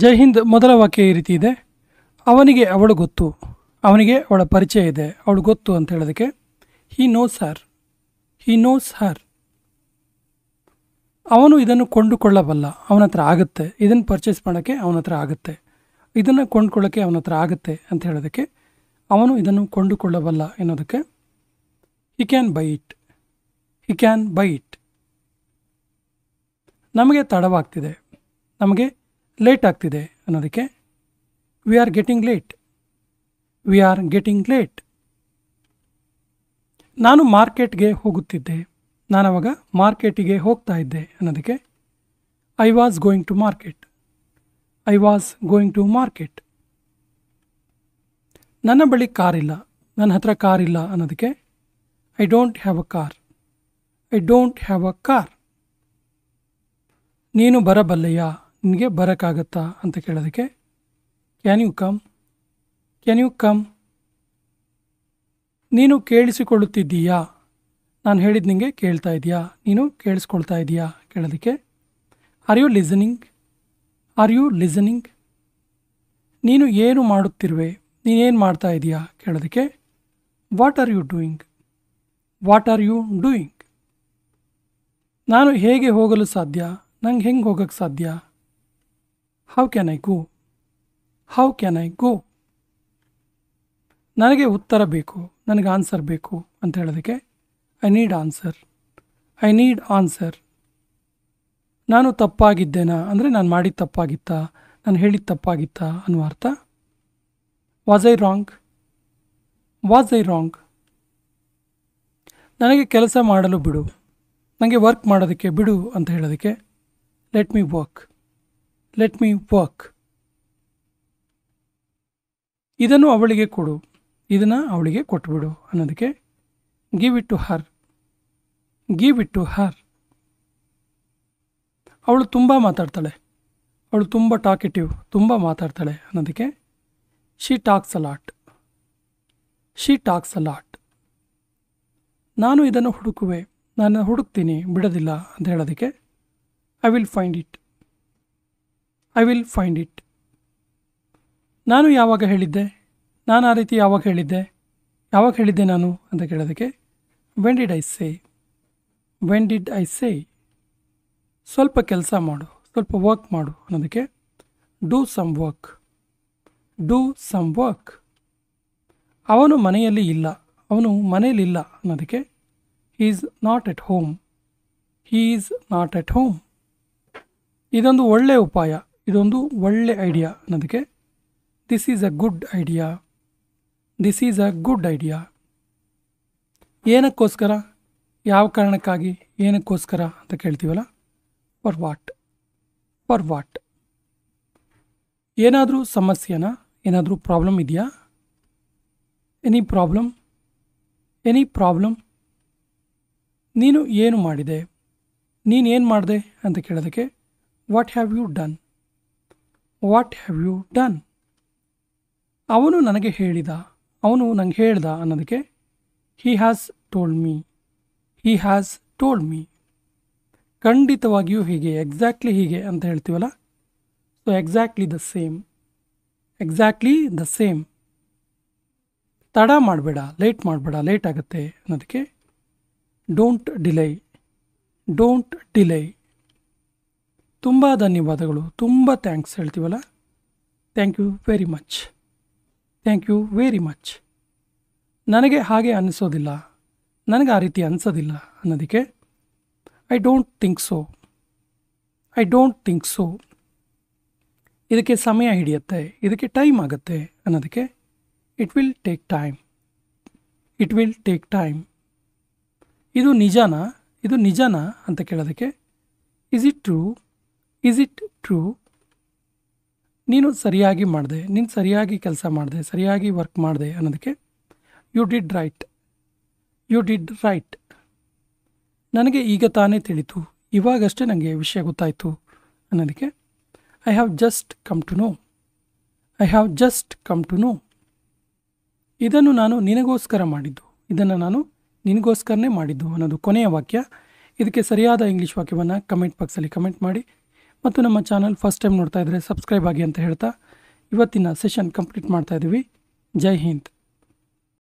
ಜೈ ಹಿಂದ್ ಮೊದಲ ವಾಕ್ಯ ಈ ರೀತಿ ಇದೆ. ಅವನಿಗೆ ಅವಳು ಗೊತ್ತು, ಅವನಿಗೆ ಅವಳ ಪರಿಚಯ ಇದೆ, ಅವಳು ಗೊತ್ತು ಅಂತ ಹೇಳೋದಕ್ಕೆ he knows Har, he knows ಹರ್. ಅವನು ಇದನ್ನು ಕೊಂಡುಕೊಳ್ಳಬಲ್ಲ, ಅವನ ಹತ್ರ ಆಗುತ್ತೆ. ಇದನ್ನು ಪರ್ಚೇಸ್ ಮಾಡೋಕ್ಕೆ ಅವನ ಹತ್ರ ಆಗುತ್ತೆ, ಇದನ್ನು ಕೊಂಡುಕೊಳ್ಳೋಕ್ಕೆ ಅವನ ಹತ್ರ ಆಗುತ್ತೆ ಅಂತ ಹೇಳೋದಕ್ಕೆ ಅವನು ಇದನ್ನು ಕೊಂಡುಕೊಳ್ಳಬಲ್ಲ ಎನ್ನೋದಕ್ಕೆ he can buy it, he can buy it. ನಮಗೆ ತಡವಾಗ್ತಿದೆ, ನಮಗೆ ಲೇಟ್ ಆಗ್ತಿದೆ ಅನ್ನೋದಕ್ಕೆ we are getting late, we are getting late. ನಾನು ಮಾರ್ಕೆಟ್ಗೆ ಹೋಗುತ್ತಿದ್ದೆ, ನಾನು ಅವಾಗ ಮಾರ್ಕೆಟಿಗೆ ಹೋಗ್ತಾ ಇದ್ದೆ ಅನ್ನೋದಕ್ಕೆ I was going to market, I was going to market. ನನ್ನ ಬಳಿ ಕಾರಿಲ್ಲ, ನನ್ನ ಹತ್ರ ಕಾರಿಲ್ಲ ಅನ್ನೋದಕ್ಕೆ I don't have a car, I don't have a car. ನೀನು ಬರಬಲ್ಲೆಯಾ, ನಿನಗೆ ಬರೋಕ್ಕಾಗತ್ತಾ ಅಂತ ಕೇಳೋದಕ್ಕೆ can you come, can you come. ನೀನು ಕೇಳಿಸಿಕೊಳ್ಳುತ್ತಿದ್ದೀಯಾ, ನಾನು ಹೇಳಿದ ನಿಂಗೆ ಕೇಳ್ತಾ ಇದೆಯಾ, ನೀನು ಕೇಳಿಸ್ಕೊಳ್ತಾ ಇದೆಯಾ ಕೇಳೋದಕ್ಕೆ are you listening, are you listening. ನೀನು ಏನು ಮಾಡುತ್ತಿರುವೆ, ನೀನೇನು ಮಾಡ್ತಾ ಇದೆಯಾ ಕೇಳೋದಕ್ಕೆ what are you doing, what are you doing. ನಾನು ಹೇಗೆ ಹೋಗಲು ಸಾಧ್ಯ, ನಂಗೆ ಹೆಂಗೆ ಹೋಗೋಕ್ಕೆ ಸಾಧ್ಯ, how can I go, how can I go. ನನಗೆ ಉತ್ತರ ಬೇಕು, ನನಗೆ ಆನ್ಸರ್ ಬೇಕು ಅಂತ ಹೇಳೋದಕ್ಕೆ I need answer, I need answer. ನಾನು ತಪ್ಪಾಗಿದ್ದೇನಾ ಅಂದರೆ ನಾನು ಮಾಡಿದ ತಪ್ಪಾಗಿತ್ತಾ, ನಾನು ಹೇಳಿದ ತಪ್ಪಾಗಿತ್ತಾ ಅನ್ನುವ ಅರ್ಥ. Was I wrong, was I wrong. ನನಗೆ ಕೆಲಸ ಮಾಡಲು ಬಿಡು, ನನಗೆ ವರ್ಕ್ ಮಾಡೋದಕ್ಕೆ ಬಿಡು ಅಂತ ಹೇಳೋದಕ್ಕೆ let me work, let me work. ಇದನ್ನು ಅವಳಿಗೆ ಕೊಡು, ಇದನ್ನು ಅವಳಿಗೆ ಕೊಟ್ಟುಬಿಡು ಅನ್ನೋದಕ್ಕೆ give it to her, give it to her. ಅವಳು ತುಂಬ ಮಾತಾಡ್ತಾಳೆ, ಅವಳು ತುಂಬ ಟಾಕೆಟಿವ್, ತುಂಬ ಮಾತಾಡ್ತಾಳೆ ಅನ್ನೋದಕ್ಕೆ she talks a lot, she talks a lot. ನಾನು ಇದನ್ನು ಹುಡುಕುವೆ, ನಾನು ಹುಡುಕ್ತೀನಿ ಬಿಡೋದಿಲ್ಲ ಅಂತ ಹೇಳೋದಕ್ಕೆ I will find it, I will find it. ನಾನು ಯಾವಾಗ ಹೇಳಿದ್ದೆ, ನಾನು ಆ ರೀತಿ ಯಾವಾಗ ಹೇಳಿದ್ದೆ, ಯಾವಾಗ ಹೇಳಿದ್ದೆ ನಾನು ಅಂತ ಕೇಳೋದಕ್ಕೆ when did I say, when did I say. ಸ್ವಲ್ಪ ಕೆಲಸ ಮಾಡು, ಸ್ವಲ್ಪ ವರ್ಕ್ ಮಾಡು ಅನ್ನೋದಕ್ಕೆ do some work, do some work. ಅವನು ಮನೆಯಲ್ಲಿ ಇಲ್ಲ, ಅವನು ಮನೆಯಲ್ಲಿಲ್ಲ ಅನ್ನೋದಕ್ಕೆ he is not at home, he is not at home. ಇದೊಂದು ಒಳ್ಳೆಯ ಉಪಾಯ, ಇದೊಂದು ಒಳ್ಳೆ ಐಡಿಯಾ ಅನ್ನೋದಕ್ಕೆ this is a good idea, this is a good idea. ಏನಕ್ಕೋಸ್ಕರ, ಯಾವ ಕಾರಣಕ್ಕಾಗಿ, ಏನಕ್ಕೋಸ್ಕರ ಅಂತ ಕೇಳ್ತೀವಲ್ಲ, ಫಾರ್ ವಾಟ್, ಫಾರ್ ವಾಟ್. ಏನಾದರೂ ಸಮಸ್ಯೆನಾ, ಏನಾದರೂ ಪ್ರಾಬ್ಲಮ್ ಇದೆಯಾ, ಎನಿ ಪ್ರಾಬ್ಲಮ್, ಎನಿ ಪ್ರಾಬ್ಲಮ್. ನೀನು ಏನು ಮಾಡಿದೆ, ನೀನೇನು ಮಾಡಿದೆ ಅಂತ ಕೇಳೋದಕ್ಕೆ what have you done, what have you done. ಅವನು ನನಗೆ ಹೇಳಿದ, ಅವನು ನಂಗೆ ಹೇಳ್ದ ಅನ್ನೋದಕ್ಕೆ he has told me, he has told me. ಖಂಡಿತವಾಗಿಯೂ ಹೀಗೆ, ಎಕ್ಸಾಕ್ಟ್ಲಿ ಹೀಗೆ ಅಂತ ಹೇಳ್ತೀವಲ್ಲ, so exactly the same, exactly the same. ತಡ ಮಾಡಬೇಡ, ಲೇಟ್ ಮಾಡಬೇಡ, ಲೇಟ್ ಆಗುತ್ತೆ ಅನ್ನೋದಕ್ಕೆ ಡೋಂಟ್ ಡಿಲೇ, ಡೋಂಟ್ ಡಿಲೇ. ತುಂಬ ಧನ್ಯವಾದಗಳು, ತುಂಬ ಥ್ಯಾಂಕ್ಸ್ ಹೇಳ್ತೀವಲ್ಲ, thank you very much, thank you very much. ನನಗೆ ಹಾಗೆ ಅನ್ನಿಸೋದಿಲ್ಲ, ನನಗೆ ಆ ರೀತಿ ಅನಿಸೋದಿಲ್ಲ ಅನ್ನೋದಕ್ಕೆ I don't think so, I don't think so. ಇದಕ್ಕೆ ಸಮಯ ಹಿಡಿಯುತ್ತೆ, ಇದಕ್ಕೆ ಟೈಮ್ ಆಗುತ್ತೆ ಅನ್ನೋದಕ್ಕೆ it will take time, it will take time. ಇದು ನಿಜನಾ, ಇದು ನಿಜನಾ ಅಂತ ಕೇಳೋದಕ್ಕೆ is it true, is it true. ನೀನು ಸರಿಯಾಗಿ ಮಾಡಿದೆ, ನೀನು ಸರಿಯಾಗಿ ಕೆಲಸ ಮಾಡಿದೆ, ಸರಿಯಾಗಿ ವರ್ಕ್ ಮಾಡಿದೆ ಅನ್ನೋದಕ್ಕೆ you did right, you did right. ನನಗೆ ಈಗ ತಾನೇ ತಿಳಿತು, ಇವಾಗಷ್ಟೇ ನನಗೆ ವಿಷಯ ಗೊತ್ತಾಯಿತು ಅನ್ನೋದಕ್ಕೆ I have just come to know, I have just come to know. ಇದನ್ನು ನಾನು ನಿನಗೋಸ್ಕರ ಮಾಡಿದ್ದು, ಇದನ್ನು ನಾನು ನಿನಗೋಸ್ಕರನೇ ಮಾಡಿದ್ದು ಅನ್ನೋದು ಕೊನೆಯ ವಾಕ್ಯ. ಇದಕ್ಕೆ ಸರಿಯಾದ ಇಂಗ್ಲೀಷ್ ವಾಕ್ಯವನ್ನು ಕಮೆಂಟ್ ಬಾಕ್ಸಲ್ಲಿ ಕಮೆಂಟ್ ಮಾಡಿ. ಮತ್ತು ನಮ್ಮ ಚಾನಲ್ ಫಸ್ಟ್ ಟೈಮ್ ನೋಡ್ತಾ ಇದ್ದರೆ ಸಬ್ಸ್ಕ್ರೈಬ್ ಆಗಿ ಅಂತ ಹೇಳ್ತಾ ಇವತ್ತಿನ ಸೆಷನ್ ಕಂಪ್ಲೀಟ್ ಮಾಡ್ತಾ ಇದ್ದೀವಿ. ಜೈ ಹಿಂದ್.